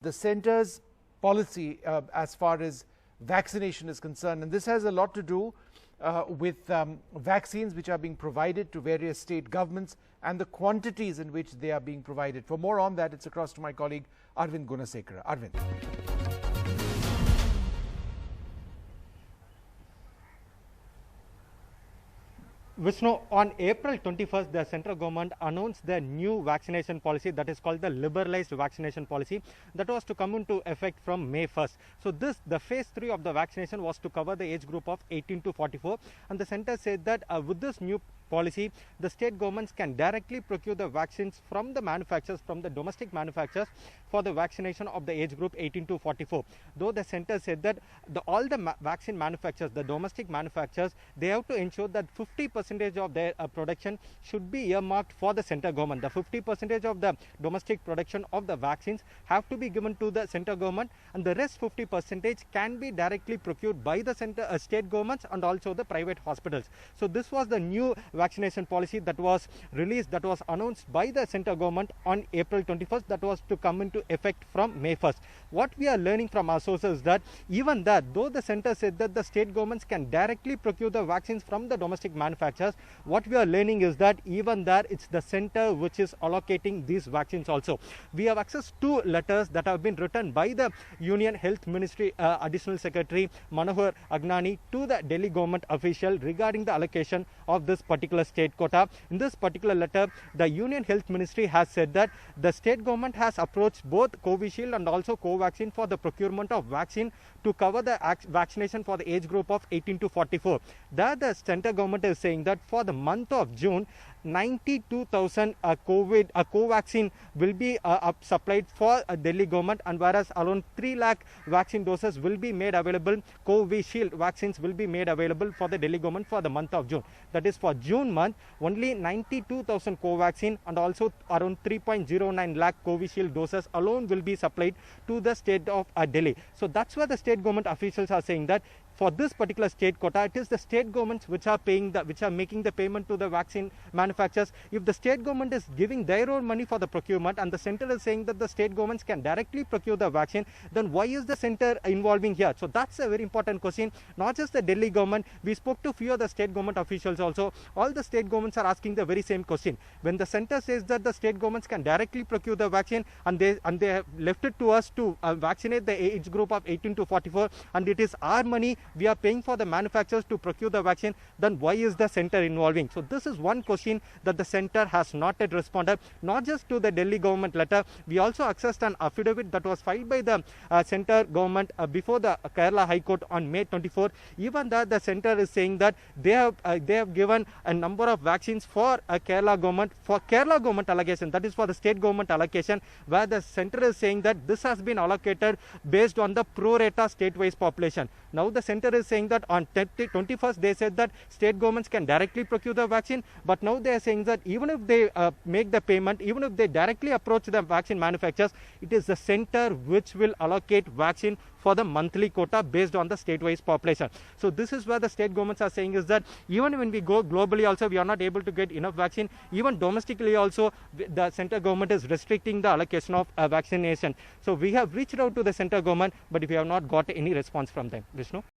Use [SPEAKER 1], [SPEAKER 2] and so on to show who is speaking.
[SPEAKER 1] the centre's policy as far as vaccination is concerned. And this has a lot to do with vaccines which are being provided to various state governments and the quantities in which they are being provided. For more on that, it's across to my colleague Arvind Gunasekara. Arvind.
[SPEAKER 2] Vishnu, on April 21st, the central government announced the new vaccination policy that is called the liberalized vaccination policy that was to come into effect from May 1st. So the phase 3 of the vaccination was to cover the age group of 18 to 44, and the center said that with this new policy, the state governments can directly procure the vaccines from the manufacturers, from the domestic manufacturers, for the vaccination of the age group 18 to 44. Though the center said that all the vaccine manufacturers, the domestic manufacturers, they have to ensure that 50% of their production should be earmarked for the central government. The 50% of the domestic production of the vaccines have to be given to the central government, and the rest 50% can be directly procured by the state governments and also the private hospitals. So this was the new vaccination policy that was released, that was announced by the central government on April 21st, that was to come into effect from May 1st. What we are learning from our sources is that even that, though the center said that the state governments can directly procure the vaccines from the domestic manufacturers, what we are learning is that even there it's the center which is allocating these vaccines also. We have access to letters that have been written by the Union Health Ministry Additional Secretary Manohar Agnani to the Delhi government official regarding the allocation of this particular state quota. In this particular letter, the Union Health Ministry has said that the state government has approached both Covishield and also Covaxin for the procurement of vaccine to cover the vaccination for the age group of 18 to 44. There the central government is saying that for the month of June, 92,000 Covaxin will be supplied for Delhi government, and whereas around 3 lakh vaccine doses will be made available, Covishield vaccines will be made available for the Delhi government for the month of June. That is for June month, only 92,000 Covaxin and also around 3.09 lakh Covishield doses alone will be supplied to the state of Delhi. So that's where the state government officials are saying that for this particular state quota, it is the state governments which are making the payment to the vaccine manufacturers. If the state government is giving their own money for the procurement and the center is saying that the state governments can directly procure the vaccine, then why is the center involving here? So that's a very important question. Not just the Delhi government, we spoke to few of the state government officials also. All the state governments are asking the very same question. When the center says that the state governments can directly procure the vaccine and they have left it to us to vaccinate the age group of 18 to 44, and it is our money, we are paying for the manufacturers to procure the vaccine, then why is the center involving? So this is one question that the center has not yet responded. Not just to the Delhi government letter, we also accessed an affidavit that was filed by the center government before the Kerala High Court on May 24. Even that the center is saying that they have given a number of vaccines for Kerala government allocation, that is for the state government allocation, where the center is saying that this has been allocated based on the pro rata state-wise population. Now the center is saying that on 21st they said that state governments can directly procure the vaccine, but now they are saying that even if they make the payment, even if they directly approach the vaccine manufacturers, it is the center which will allocate vaccine for the monthly quota based on the state-wise population. So this is where the state governments are saying is that even when we go globally also, we are not able to get enough vaccine. Even domestically also, the central government is restricting the allocation of vaccination. So we have reached out to the central government, but we have not got any response from them. Vishnu?